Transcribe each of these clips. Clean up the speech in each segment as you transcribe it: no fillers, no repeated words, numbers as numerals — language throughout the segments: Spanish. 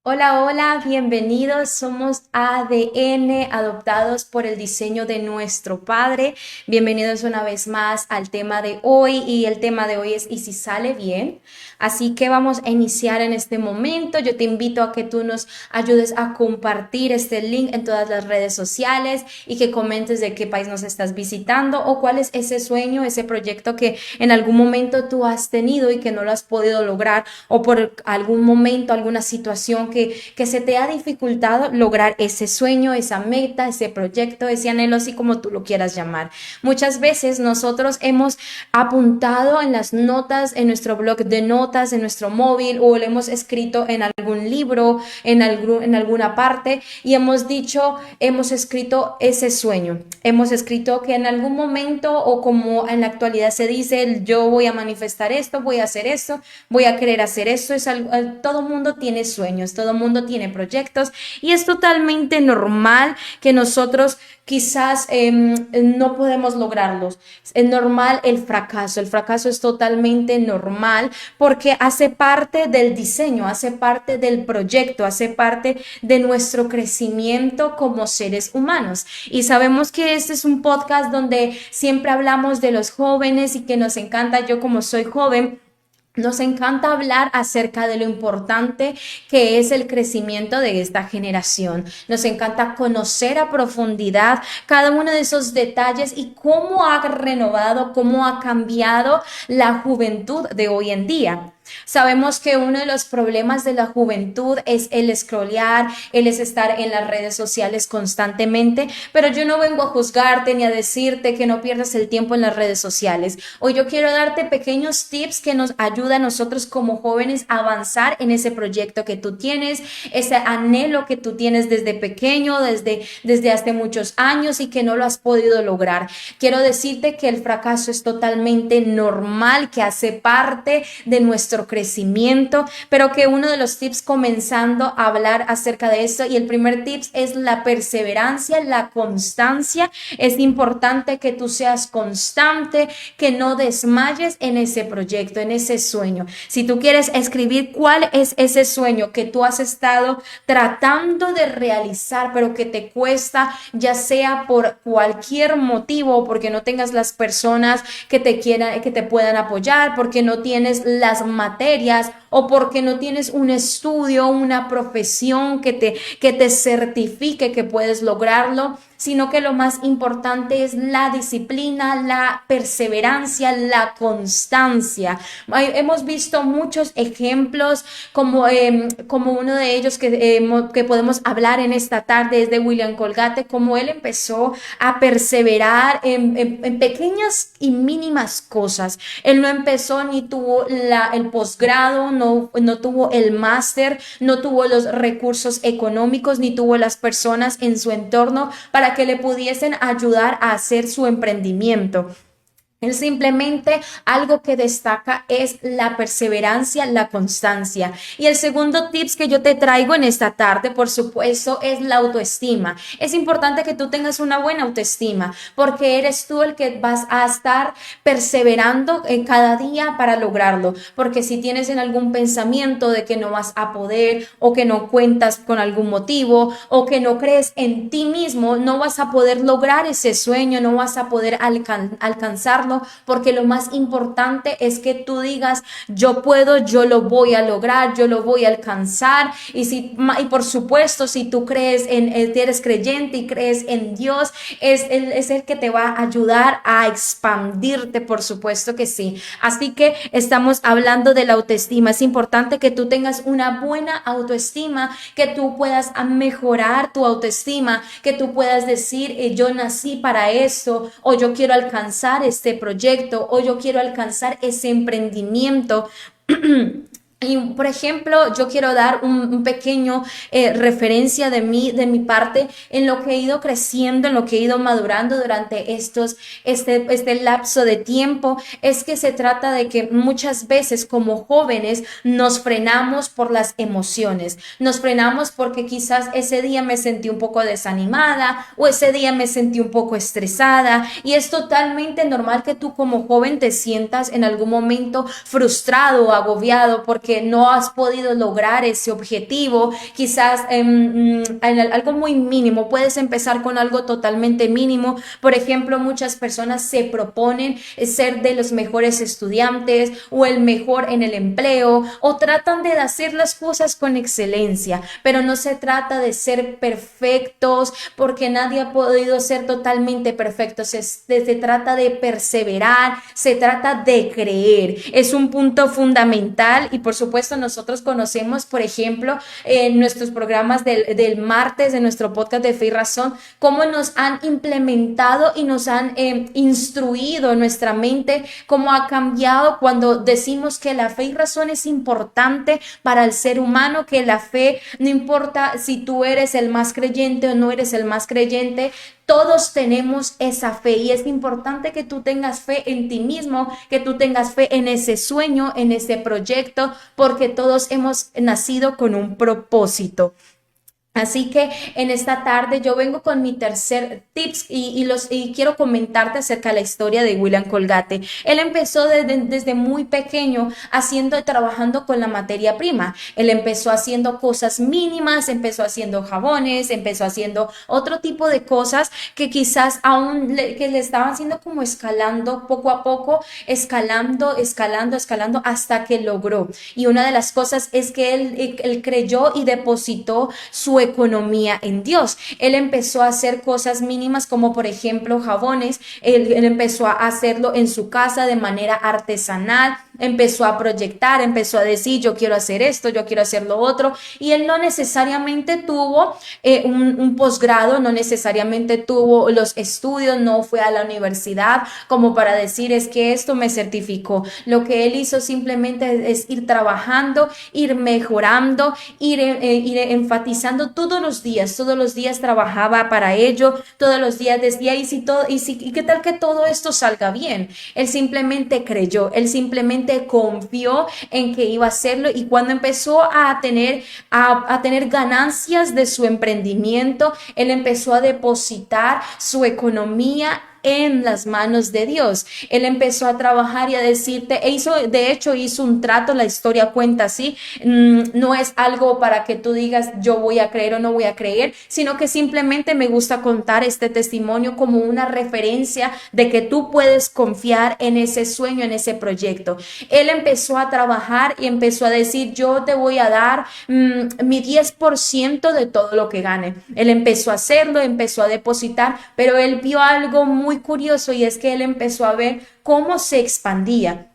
Hola, hola, bienvenidos. Somos ADN, adoptados por el diseño de nuestro Padre. Bienvenidos una vez más al tema de hoy y el tema de hoy es ¿y si sale bien? Así que vamos a iniciar en este momento. Yo te invito a que tú nos ayudes a compartir este link en todas las redes sociales y que comentes de qué país nos estás visitando o cuál es ese sueño, ese proyecto que en algún momento tú has tenido y que no lo has podido lograr o por algún momento, alguna situación que se te ha dificultado lograr ese sueño, esa meta, ese proyecto, ese anhelo, así como tú lo quieras llamar. Muchas veces nosotros hemos apuntado en las notas, en nuestro blog de notas, en nuestro móvil o lo hemos escrito en algún libro, en alguna parte y hemos dicho, hemos escrito ese sueño. Hemos escrito que en algún momento o como en la actualidad se dice, yo voy a manifestar esto, voy a hacer esto, voy a querer hacer esto. Todo mundo tiene sueños, todo mundo tiene proyectos y es totalmente normal que nosotros quizás no podemos lograrlos. Es normal el fracaso es totalmente normal porque hace parte del diseño, hace parte del proyecto, hace parte de nuestro crecimiento como seres humanos. Y sabemos que este es un podcast donde siempre hablamos de los jóvenes y que nos encanta, yo como soy joven, nos encanta hablar acerca de lo importante que es el crecimiento de esta generación. Nos encanta conocer a profundidad cada uno de esos detalles y cómo ha renovado, cómo ha cambiado la juventud de hoy en día. Sabemos que uno de los problemas de la juventud es el scrollear, el es estar en las redes sociales constantemente, pero yo no vengo a juzgarte ni a decirte que no pierdas el tiempo en las redes sociales. Hoy yo quiero darte pequeños tips que nos ayudan a nosotros como jóvenes a avanzar en ese proyecto que tú tienes, ese anhelo que tú tienes desde pequeño, desde hace muchos años y que no lo has podido lograr. Quiero decirte que el fracaso es totalmente normal, que hace parte de nuestro crecimiento, pero que uno de los tips comenzando a hablar acerca de esto y el primer tips es la perseverancia, la constancia. Es importante que tú seas constante, que no desmayes en ese proyecto, en ese sueño. Si tú quieres escribir cuál es ese sueño que tú has estado tratando de realizar, pero que te cuesta, ya sea por cualquier motivo, o porque no tengas las personas que te quieran, que te puedan apoyar, porque no tienes las materias o porque no tienes un estudio, una profesión que te certifique que puedes lograrlo, sino que lo más importante es la disciplina, la perseverancia, la constancia. Hemos visto muchos ejemplos, como uno de ellos que podemos hablar en esta tarde es de William Colgate, como él empezó a perseverar en pequeñas y mínimas cosas. Él no empezó ni tuvo el posgrado, no tuvo el máster, no tuvo los recursos económicos, ni tuvo las personas en su entorno para que le pudiesen ayudar a hacer su emprendimiento. Él simplemente algo que destaca es la perseverancia, la constancia. Y el segundo tips que yo te traigo en esta tarde, por supuesto, es la autoestima. Es importante que tú tengas una buena autoestima porque eres tú el que vas a estar perseverando en cada día para lograrlo. Porque si tienes en algún pensamiento de que no vas a poder o que no cuentas con algún motivo o que no crees en ti mismo, no vas a poder lograr ese sueño, no vas a poder alcanzarlo porque lo más importante es que tú digas, yo puedo, yo lo voy a lograr, yo lo voy a alcanzar. Y por supuesto, si tú crees eres creyente y crees en Dios, es el que te va a ayudar a expandirte, por supuesto que sí. Así que estamos hablando de la autoestima. Es importante que tú tengas una buena autoestima, que tú puedas mejorar tu autoestima, que tú puedas decir, yo nací para esto, o yo quiero alcanzar este proyecto, o yo quiero alcanzar ese emprendimiento. Y, por ejemplo, yo quiero dar un pequeño referencia de mi parte en lo que he ido creciendo, en lo que he ido madurando durante este lapso de tiempo. Es que se trata de que muchas veces como jóvenes nos frenamos por las emociones. Nos frenamos porque quizás ese día me sentí un poco desanimada o ese día me sentí un poco estresada. Y es totalmente normal que tú como joven te sientas en algún momento frustrado o agobiado porque porque no has podido lograr ese objetivo, quizás algo muy mínimo, puedes empezar con algo totalmente mínimo. Por ejemplo, muchas personas se proponen ser de los mejores estudiantes o el mejor en el empleo, o tratan de hacer las cosas con excelencia, pero no se trata de ser perfectos, porque nadie ha podido ser totalmente perfecto. Se trata de perseverar, se trata de creer. Es un punto fundamental. Y por supuesto nosotros conocemos, por ejemplo, en nuestros programas del martes de nuestro podcast de Fe y Razón, cómo nos han implementado y nos han instruido en nuestra mente, cómo ha cambiado cuando decimos que la fe y razón es importante para el ser humano, que la fe, no importa si tú eres el más creyente o no eres el más creyente, todos tenemos esa fe, y es importante que tú tengas fe en ti mismo, que tú tengas fe en ese sueño, en ese proyecto, porque todos hemos nacido con un propósito. Así que en esta tarde yo vengo con mi tercer tips y quiero comentarte acerca de la historia de William Colgate. Él empezó desde muy pequeño trabajando con la materia prima. Él empezó haciendo cosas mínimas, empezó haciendo jabones, empezó haciendo otro tipo de cosas que quizás que le estaban haciendo como escalando poco a poco, escalando hasta que logró. Y una de las cosas es que él creyó y depositó su economía en Dios. Él empezó a hacer cosas mínimas como por ejemplo jabones. Él empezó a hacerlo en su casa de manera artesanal, empezó a proyectar, empezó a decir yo quiero hacer esto, yo quiero hacer lo otro, y él no necesariamente tuvo un posgrado, no necesariamente tuvo los estudios, no fue a la universidad como para decir es que esto me certificó. Lo que él hizo simplemente es ir trabajando, ir mejorando, ir enfatizando todos los días trabajaba para ello, todos los días decía y qué tal que todo esto salga bien. Él simplemente creyó, él simplemente confió en que iba a hacerlo, y cuando empezó a tener ganancias de su emprendimiento, él empezó a depositar su economía en las manos de Dios. Él empezó a trabajar y a decirte, de hecho hizo un trato, la historia cuenta así, no es algo para que tú digas yo voy a creer o no voy a creer, sino que simplemente me gusta contar este testimonio como una referencia de que tú puedes confiar en ese sueño, en ese proyecto. Él empezó a trabajar y empezó a decir yo te voy a dar mi 10% de todo lo que gane. Él empezó a hacerlo, empezó a depositar, pero él vio algo muy curioso, y es que él empezó a ver cómo se expandía.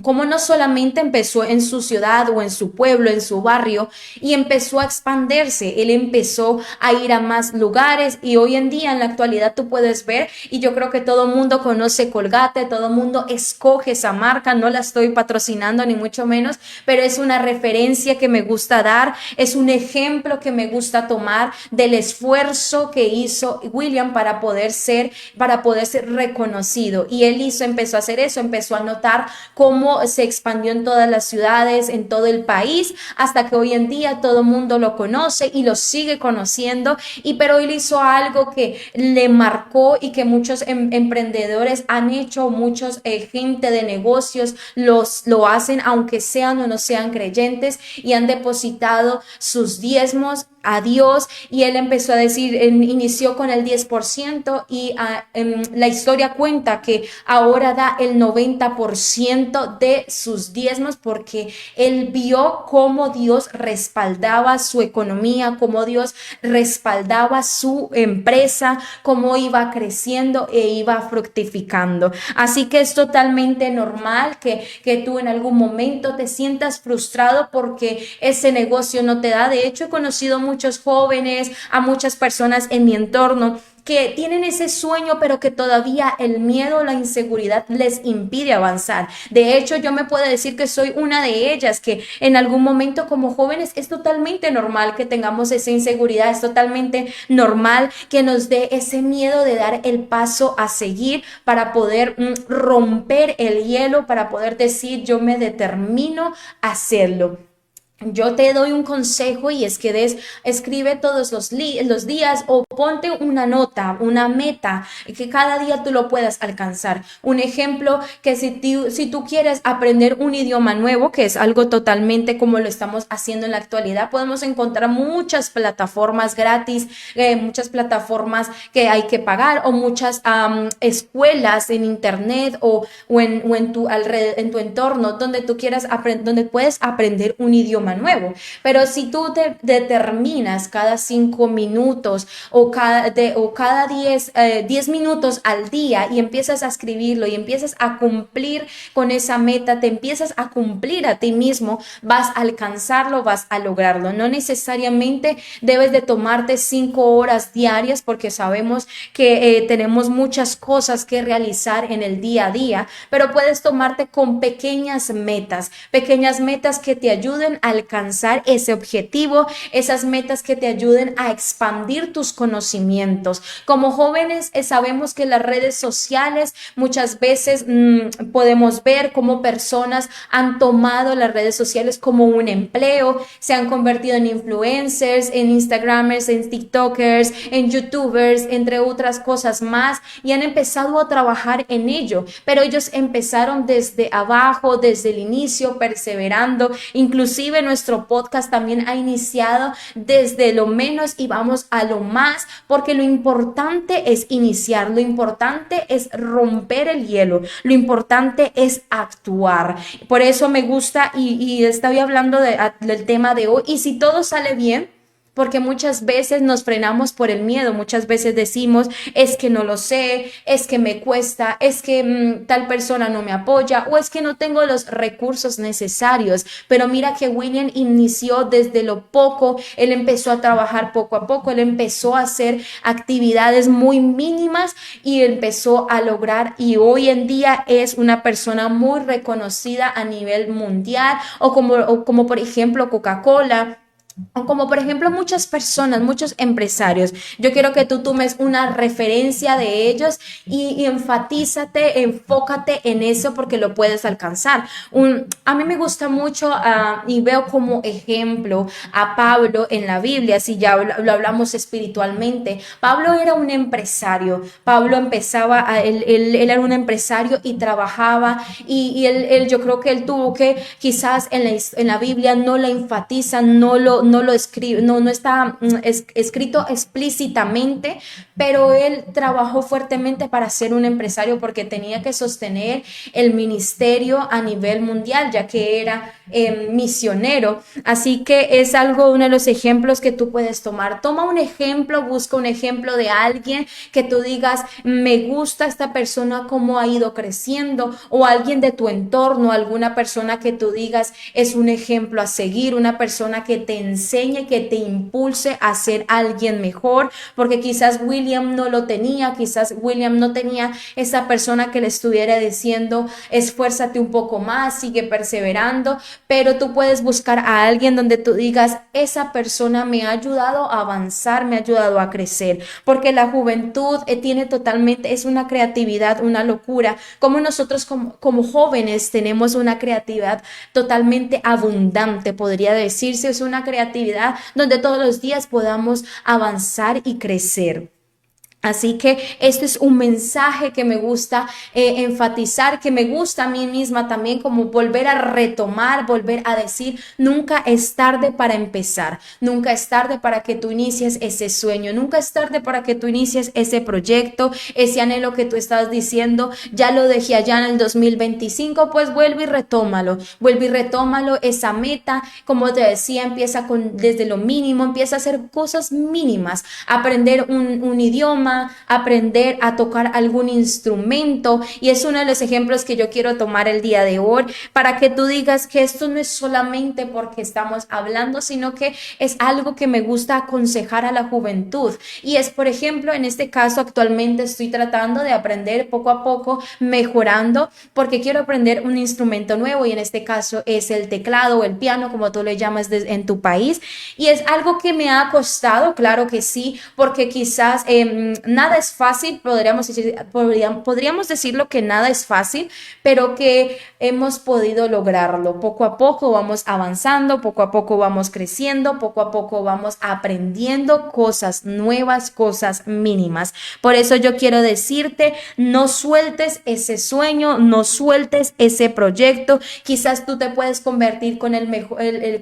Como no solamente empezó en su ciudad o en su pueblo, en su barrio, y empezó a expandirse, él empezó a ir a más lugares, y hoy en día en la actualidad tú puedes ver, y yo creo que todo el mundo conoce Colgate, todo el mundo escoge esa marca, no la estoy patrocinando ni mucho menos, pero es una referencia que me gusta dar, es un ejemplo que me gusta tomar del esfuerzo que hizo William para poder ser reconocido, y él empezó a hacer eso, empezó a notar cómo se expandió en todas las ciudades, en todo el país, hasta que hoy en día todo el mundo lo conoce y lo sigue conociendo. Pero él hizo algo que le marcó y que muchos emprendedores han hecho, muchos gente de negocios lo hacen, aunque sean o no sean creyentes, y han depositado sus diezmos a Dios. Y él empezó a decir, inició con el 10%, y la historia cuenta que ahora da el 90% de sus diezmos, porque él vio cómo Dios respaldaba su economía, cómo Dios respaldaba su empresa, cómo iba creciendo e iba fructificando. Así que es totalmente normal que tú en algún momento te sientas frustrado porque ese negocio no te da. De hecho, he conocido muchos jóvenes, a muchas personas en mi entorno que tienen ese sueño, pero que todavía el miedo o la inseguridad les impide avanzar. De hecho, yo me puedo decir que soy una de ellas, que en algún momento como jóvenes es totalmente normal que tengamos esa inseguridad, es totalmente normal que nos dé ese miedo de dar el paso a seguir para poder romper el hielo, para poder decir yo me determino a hacerlo. Yo te doy un consejo y es que escribe todos los días o ponte una nota, una meta, que cada día tú lo puedas alcanzar. Un ejemplo, que si tú quieres aprender un idioma nuevo, que es algo totalmente como lo estamos haciendo en la actualidad, podemos encontrar muchas plataformas gratis, muchas plataformas que hay que pagar o muchas escuelas en internet o en tu entorno donde tú quieras donde puedes aprender un idioma nuevo. Pero si tú te determinas cada 5 minutos o cada 10 minutos al día y empiezas a escribirlo y empiezas a cumplir con esa meta, te empiezas a cumplir a ti mismo, vas a alcanzarlo, vas a lograrlo. No necesariamente debes de tomarte 5 horas diarias porque sabemos que tenemos muchas cosas que realizar en el día a día, pero puedes tomarte con pequeñas metas que te ayuden a alcanzar ese objetivo, esas metas que te ayuden a expandir tus conocimientos. Como jóvenes sabemos que las redes sociales muchas veces podemos ver cómo personas han tomado las redes sociales como un empleo, se han convertido en influencers, en Instagramers, en TikTokers, en YouTubers, entre otras cosas más, y han empezado a trabajar en ello, pero ellos empezaron desde abajo, desde el inicio, perseverando. Inclusive nuestro podcast también ha iniciado desde lo menos y vamos a lo más, porque lo importante es iniciar, lo importante es romper el hielo, lo importante es actuar. Por eso me gusta y estoy hablando del tema de hoy. Y si todo sale bien, porque muchas veces nos frenamos por el miedo, muchas veces decimos, es que no lo sé, es que me cuesta, es que tal persona no me apoya o es que no tengo los recursos necesarios. Pero mira que William inició desde lo poco, él empezó a trabajar poco a poco, él empezó a hacer actividades muy mínimas y empezó a lograr, y hoy en día es una persona muy reconocida a nivel mundial, o como por ejemplo Coca-Cola, o como por ejemplo muchas personas, muchos empresarios. Yo quiero que tú tomes una referencia de ellos y enfatízate, enfócate en eso porque lo puedes alcanzar. A mí me gusta mucho y veo como ejemplo a Pablo en la Biblia, si ya lo hablamos espiritualmente. Pablo era un empresario, Pablo él era un empresario y trabajaba y yo creo que él tuvo que quizás en la Biblia no la enfatizan, no lo escribe, no está escrito explícitamente, pero él trabajó fuertemente para ser un empresario porque tenía que sostener el ministerio a nivel mundial, ya que era misionero. Así que es uno de los ejemplos que tú puedes tomar. Toma un ejemplo, busca un ejemplo de alguien que tú digas, me gusta esta persona, cómo ha ido creciendo, o alguien de tu entorno, alguna persona que tú digas es un ejemplo a seguir, una persona que te enseñe, que te impulse a ser alguien mejor, porque quizás William no lo tenía, quizás William no tenía esa persona que le estuviera diciendo, esfuérzate un poco más, sigue perseverando, pero tú puedes buscar a alguien donde tú digas, esa persona me ha ayudado a avanzar, me ha ayudado a crecer, porque la juventud tiene totalmente, es una creatividad, una locura, como nosotros como jóvenes tenemos una creatividad totalmente abundante, podría decirse, es una creatividad donde todos los días podamos avanzar y crecer. Así que este es un mensaje que me gusta enfatizar, que me gusta a mí misma también, como volver a retomar, volver a decir, nunca es tarde para empezar, nunca es tarde para que tú inicies ese sueño, nunca es tarde para que tú inicies ese proyecto, ese anhelo que tú estás diciendo, ya lo dejé allá en el 2025, pues vuelve y retómalo, esa meta, como te decía, empieza desde lo mínimo, empieza a hacer cosas mínimas, aprender un idioma, aprender a tocar algún instrumento, y es uno de los ejemplos que yo quiero tomar el día de hoy para que tú digas que esto no es solamente porque estamos hablando, sino que es algo que me gusta aconsejar a la juventud, y es, por ejemplo, en este caso actualmente estoy tratando de aprender poco a poco, mejorando, porque quiero aprender un instrumento nuevo, y en este caso es el teclado o el piano, como tú le llamas en tu país, y es algo que me ha costado, claro que sí, porque quizás nada es fácil, podríamos decirlo que nada es fácil, pero que hemos podido lograrlo. Poco a poco vamos avanzando, poco a poco vamos creciendo, poco a poco vamos aprendiendo cosas nuevas, cosas mínimas. Por eso yo quiero decirte, no sueltes ese sueño, no sueltes ese proyecto. Quizás tú te puedes convertir con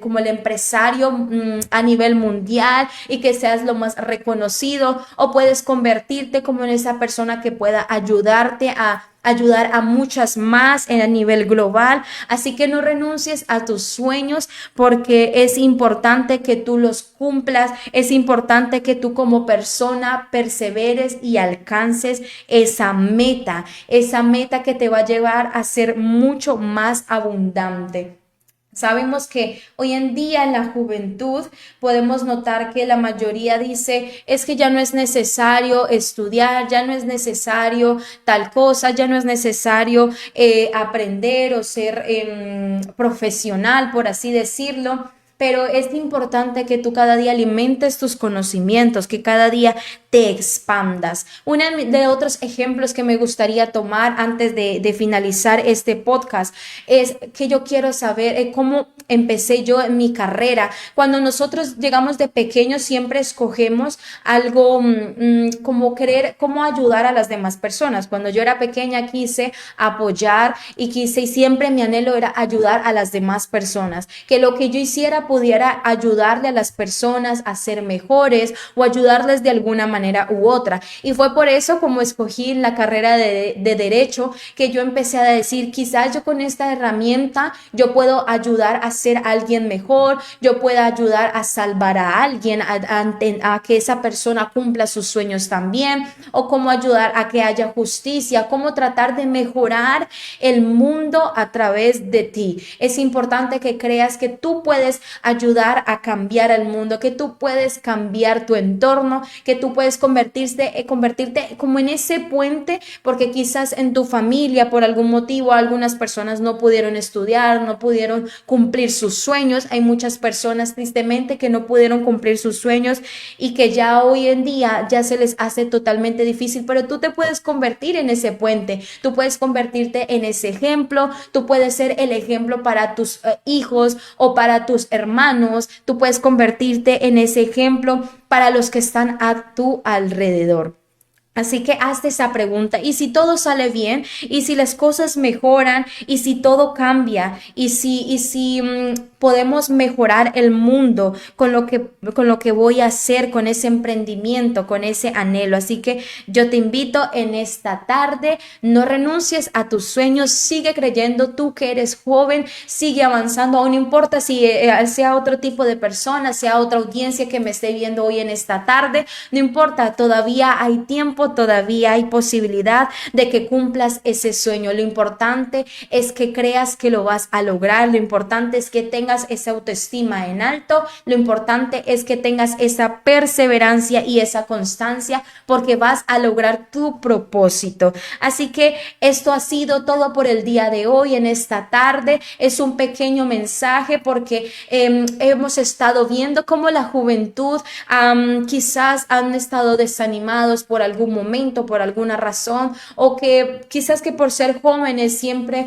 como el empresario a nivel mundial y que seas lo más reconocido, o puedes convertirte como en esa persona que pueda ayudarte a ayudar a muchas más a nivel global. Así que no renuncies a tus sueños, porque es importante que tú los cumplas, es importante que tú como persona perseveres y alcances esa meta que te va a llevar a ser mucho más abundante. Sabemos que hoy en día en la juventud podemos notar que la mayoría dice, es que ya no es necesario estudiar, ya no es necesario tal cosa, ya no es necesario aprender o ser profesional, por así decirlo. Pero es importante que tú cada día alimentes tus conocimientos, que cada día te expandas. Uno de otros ejemplos que me gustaría tomar antes de finalizar este podcast es que yo quiero saber cómo empecé yo en mi carrera. Cuando nosotros llegamos de pequeños siempre escogemos algo como querer, cómo ayudar a las demás personas. Cuando yo era pequeña quise apoyar y siempre mi anhelo era ayudar a las demás personas, que lo que yo hiciera pudiera ayudarle a las personas a ser mejores o ayudarles de alguna manera u otra. Y fue por eso como escogí la carrera de Derecho, que yo empecé a decir, quizás yo con esta herramienta yo puedo ayudar a ser alguien mejor, yo puedo ayudar a salvar a alguien, a que esa persona cumpla sus sueños también, o cómo ayudar a que haya justicia, cómo tratar de mejorar el mundo a través de ti. Es importante que creas que tú puedes ayudar a cambiar al mundo, que tú puedes cambiar tu entorno, que tú puedes convertirte como en ese puente, porque quizás en tu familia por algún motivo algunas personas no pudieron estudiar, no pudieron cumplir sus sueños. Hay muchas personas tristemente que no pudieron cumplir sus sueños y que ya hoy en día ya se les hace totalmente difícil, pero tú te puedes convertir en ese puente, tú puedes convertirte en ese ejemplo, tú puedes ser el ejemplo para tus hijos o para tus hermanos, tú puedes convertirte en ese ejemplo para los que están a tu alrededor. Así que hazte esa pregunta, ¿y si todo sale bien? ¿Y si las cosas mejoran? ¿Y si todo cambia? ¿Y si podemos mejorar el mundo con lo que voy a hacer, con ese emprendimiento, con ese anhelo? Así que yo te invito en esta tarde, no renuncies a tus sueños, sigue creyendo, tú que eres joven, sigue avanzando, aún no importa si sea otro tipo de persona, sea otra audiencia que me esté viendo hoy en esta tarde, no importa, todavía hay tiempo, todavía hay posibilidad de que cumplas ese sueño. Lo importante es que creas que lo vas a lograr, lo importante es que tengas esa autoestima en alto, lo importante es que tengas esa perseverancia y esa constancia, porque vas a lograr tu propósito. Así que esto ha sido todo por el día de hoy, en esta tarde. Es un pequeño mensaje porque hemos estado viendo cómo la juventud quizás han estado desanimados por algún momento, por alguna razón, o que quizás que por ser jóvenes siempre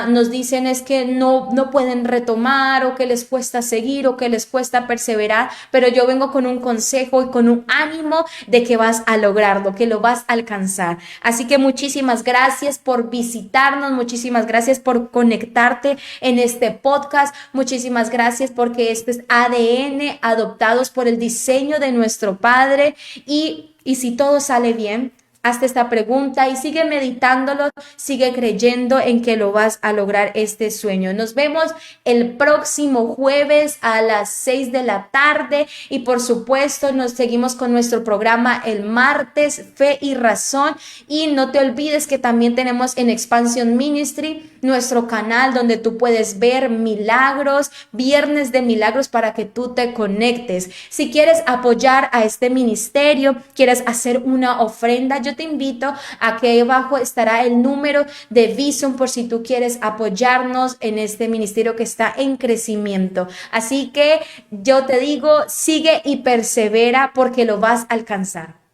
nos dicen es que no pueden retomar, o que les cuesta seguir, o que les cuesta perseverar, pero yo vengo con un consejo y con un ánimo de que vas a lograrlo, que lo vas a alcanzar. Así que muchísimas gracias por visitarnos, muchísimas gracias por conectarte en este podcast, muchísimas gracias porque este es ADN, adoptados por el diseño de nuestro Padre. Y si todo sale bien, hazte esta pregunta y sigue meditándolo, sigue creyendo en que lo vas a lograr, este sueño. Nos vemos el próximo jueves a las 6 de la tarde y por supuesto nos seguimos con nuestro programa el martes, Fe y Razón. Y no te olvides que también tenemos en Expansion Ministry nuestro canal donde tú puedes ver milagros, viernes de milagros, para que tú te conectes. Si quieres apoyar a este ministerio, quieres hacer una ofrenda, yo te invito a que ahí abajo estará el número de Vision por si tú quieres apoyarnos en este ministerio que está en crecimiento. Así que yo te digo, sigue y persevera porque lo vas a alcanzar.